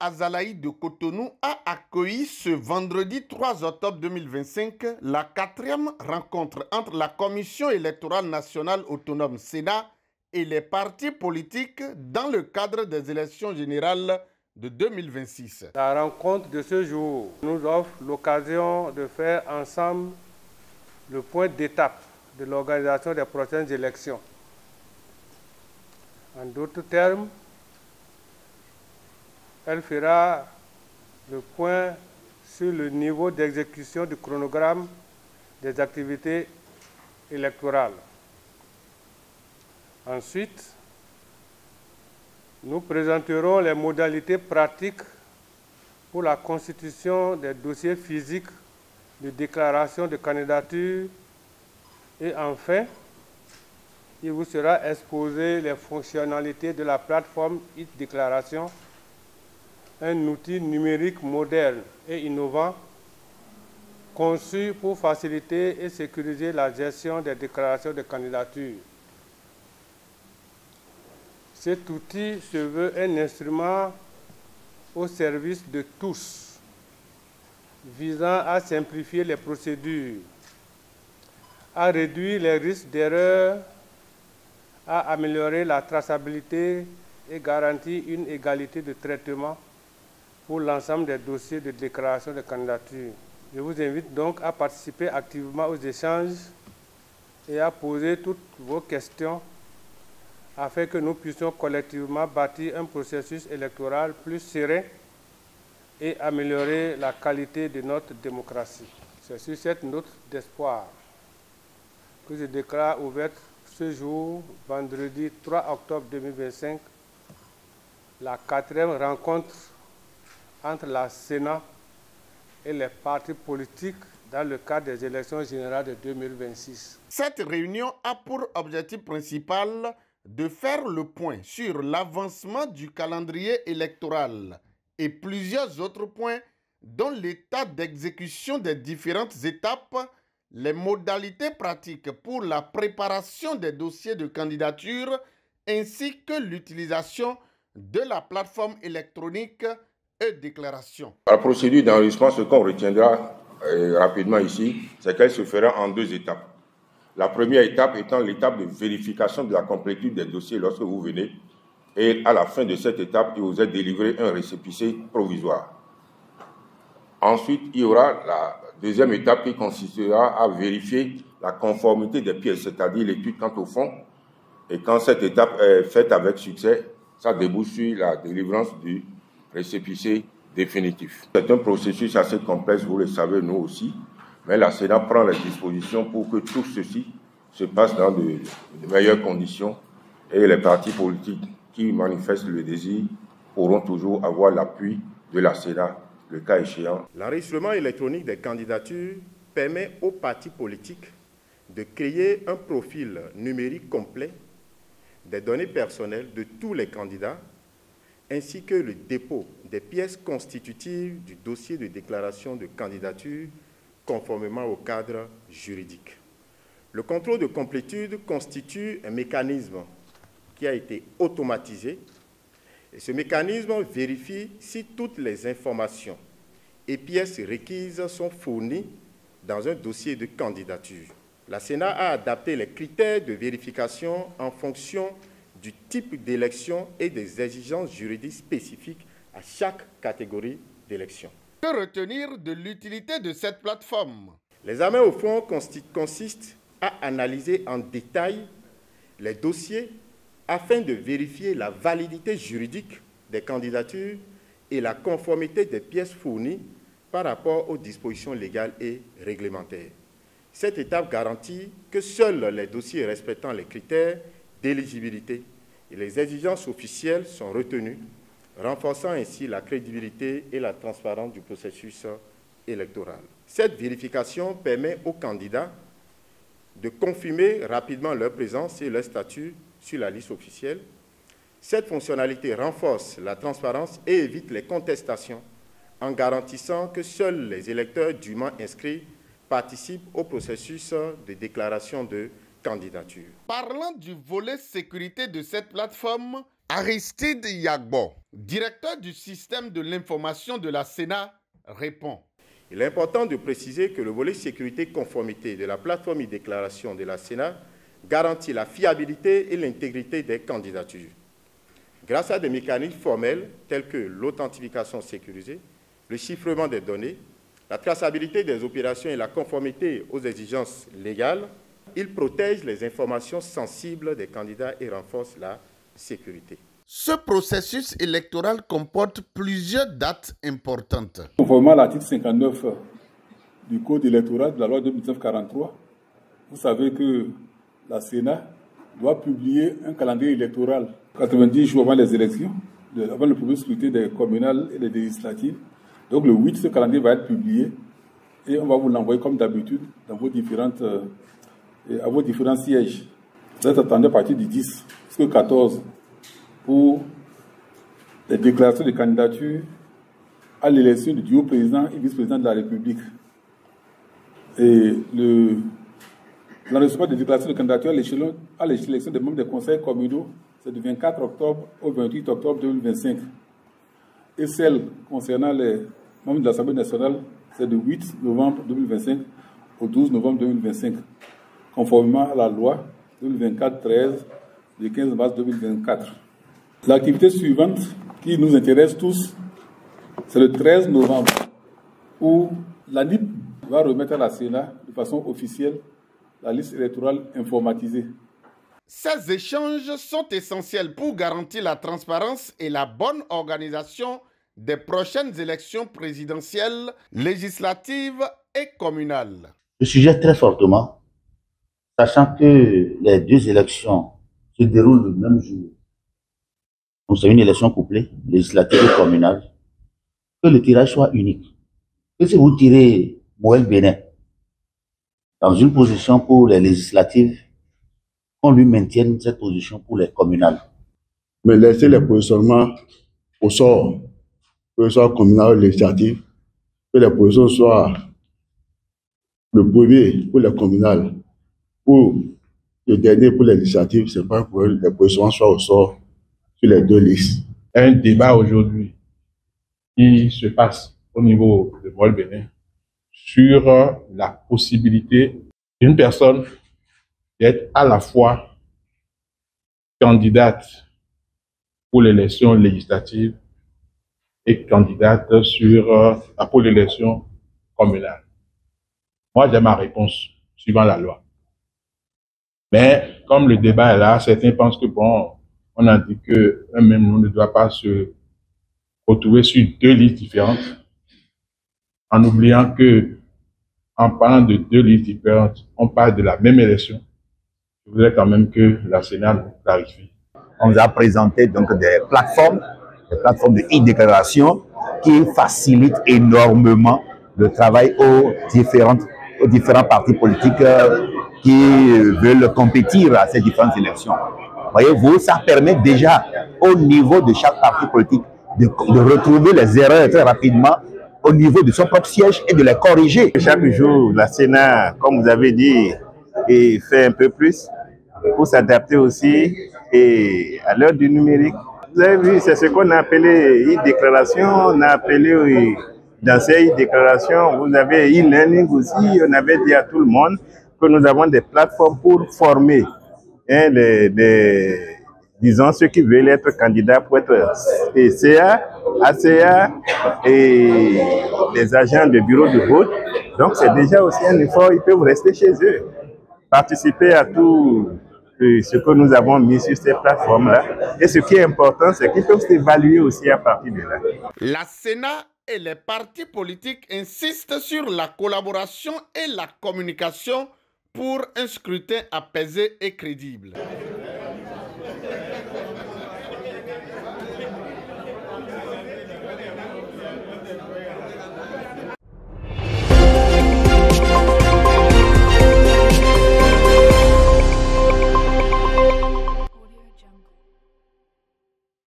Azalaï de Cotonou a accueilli ce vendredi 3 octobre 2025 la 4e rencontre entre la Commission électorale nationale autonome Sénat et les partis politiques dans le cadre des élections générales de 2026. La rencontre de ce jour nous offre l'occasion de faire ensemble le point d'étape de l'organisation des prochaines élections. En d'autres termes, elle fera le point sur le niveau d'exécution du chronogramme des activités électorales. Ensuite, nous présenterons les modalités pratiques pour la constitution des dossiers physiques de déclaration de candidature et enfin, il vous sera exposé les fonctionnalités de la plateforme e-déclaration, un outil numérique moderne et innovant conçu pour faciliter et sécuriser la gestion des déclarations de candidature. Cet outil se veut un instrument au service de tous, visant à simplifier les procédures, à réduire les risques d'erreur, à améliorer la traçabilité et garantir une égalité de traitement pour l'ensemble des dossiers de déclaration de candidature. Je vous invite donc à participer activement aux échanges et à poser toutes vos questions afin que nous puissions collectivement bâtir un processus électoral plus serein et améliorer la qualité de notre démocratie. C'est sur cette note d'espoir que je déclare ouverte ce jour, vendredi 3 octobre 2025, la 4e rencontre entre la Sénat et les partis politiques dans le cadre des élections générales de 2026. Cette réunion a pour objectif principal de faire le point sur l'avancement du calendrier électoral et plusieurs autres points dont l'état d'exécution des différentes étapes, les modalités pratiques pour la préparation des dossiers de candidature ainsi que l'utilisation de la plateforme électronique e-déclaration. La procédure d'enregistrement, ce qu'on retiendra rapidement ici, c'est qu'elle se fera en 2 étapes. La première étape étant l'étape de vérification de la complétude des dossiers lorsque vous venez. Et à la fin de cette étape, il vous est délivré un récépissé provisoire. Ensuite, il y aura la deuxième étape qui consistera à vérifier la conformité des pièces, c'est-à-dire l'étude quant au fond. Et quand cette étape est faite avec succès, ça débouche sur la délivrance du récépissé définitif. C'est un processus assez complexe, vous le savez, nous aussi. Mais la Sénat prend les dispositions pour que tout ceci se passe dans de meilleures conditions et les partis politiques qui manifestent le désir pourront toujours avoir l'appui de la Sénat, le cas échéant. L'enregistrement électronique des candidatures permet aux partis politiques de créer un profil numérique complet des données personnelles de tous les candidats ainsi que le dépôt des pièces constitutives du dossier de déclaration de candidature conformément au cadre juridique. Le contrôle de complétude constitue un mécanisme qui a été automatisé et ce mécanisme vérifie si toutes les informations et pièces requises sont fournies dans un dossier de candidature. La Sénat a adapté les critères de vérification en fonction du type d'élection et des exigences juridiques spécifiques à chaque catégorie d'élection. Que retenir de l'utilité de cette plateforme? L'examen au fond consiste à analyser en détail les dossiers afin de vérifier la validité juridique des candidatures et la conformité des pièces fournies par rapport aux dispositions légales et réglementaires. Cette étape garantit que seuls les dossiers respectant les critères d'éligibilité et les exigences officielles sont retenus, renforçant ainsi la crédibilité et la transparence du processus électoral. Cette vérification permet aux candidats de confirmer rapidement leur présence et leur statut sur la liste officielle. Cette fonctionnalité renforce la transparence et évite les contestations en garantissant que seuls les électeurs dûment inscrits participent au processus de déclaration de candidature. Parlant du volet sécurité de cette plateforme, Aristide Yagbo, directeur du système de l'information de la Sénat, répond. Il est important de préciser que le volet sécurité-conformité de la plateforme e-déclaration de la Sénat garantit la fiabilité et l'intégrité des candidatures. Grâce à des mécanismes formels tels que l'authentification sécurisée, le chiffrement des données, la traçabilité des opérations et la conformité aux exigences légales, il protège les informations sensibles des candidats et renforce la sécurité. Ce processus électoral comporte plusieurs dates importantes. Conformément à l'article 59 du Code électoral de la loi de 1943, vous savez que la Sénat doit publier un calendrier électoral 90 jours avant les élections, avant le premier scrutin des communales et des législatives. Donc le 8, ce calendrier va être publié et on va vous l'envoyer comme d'habitude dans vos à vos différents sièges. Vous êtes attendu à partir du 10 jusqu'au 14 pour les déclarations de candidature à l'élection du duo président et vice-président de la République. Et l'enregistrement des déclarations de candidature à l'élection des membres des conseils communaux, c'est du 24 octobre au 28 octobre 2025. Et celle concernant les membres de l'Assemblée nationale, c'est du 8 novembre 2025 au 12 novembre 2025, conformément à la loi 2024-13 du 15 mars 2024. L'activité suivante qui nous intéresse tous, c'est le 13 novembre, où l'ANIP va remettre à la Sénat de façon officielle la liste électorale informatisée. Ces échanges sont essentiels pour garantir la transparence et la bonne organisation des prochaines élections présidentielles, législatives et communales. Je suggère très fortement, sachant que les deux élections se déroulent le même jour, donc c'est une élection couplée, législative et communale, que le tirage soit unique. Que si vous tirez Moël Bénin dans une position pour les législatives, qu'on lui maintienne cette position pour les communales. Mais laisser les positionnements au sort, que ce soit communal ou législatif, que les positions soient le premier pour les communales, pour le dernier pour les législatives, c'est pas pour les positionnements soient au sort sur les deux listes. Un débat aujourd'hui qui se passe au niveau de Moël Bénin sur la possibilité d'une personne d'être à la fois candidate pour l'élection législative et candidate pour l'élection communale. Moi, j'ai ma réponse suivant la loi. Mais comme le débat est là, certains pensent que bon, on a dit qu'un même nom ne doit pas se retrouver sur deux listes différentes, en oubliant que, en parlant de deux listes différentes, on parle de la même élection. Je voudrais quand même que la Sénat nous clarifie. On nous a présenté donc des plateformes de e-déclaration qui facilitent énormément le travail aux différents partis politiques qui veulent compétir à ces différentes élections. Voyez-vous, ça permet déjà au niveau de chaque parti politique de retrouver les erreurs très rapidement au niveau de son propre siège et de les corriger. Chaque jour, la Sénat, comme vous avez dit, fait un peu plus pour s'adapter aussi et à l'heure du numérique. Vous avez vu, c'est ce qu'on a appelé e-déclaration, on a appelé dans ces e-déclarations, vous avez e-learning aussi, on avait dit à tout le monde que nous avons des plateformes pour former disons ceux qui veulent être candidats pour être CA, ACA et les agents de bureau de vote. Donc c'est déjà aussi un effort, ils peuvent rester chez eux, participer à tout ce que nous avons mis sur ces plateformes-là. Et ce qui est important, c'est qu'ils peuvent s'évaluer aussi à partir de là. La Sénat et les partis politiques insistent sur la collaboration et la communication pour un scrutin apaisé et crédible.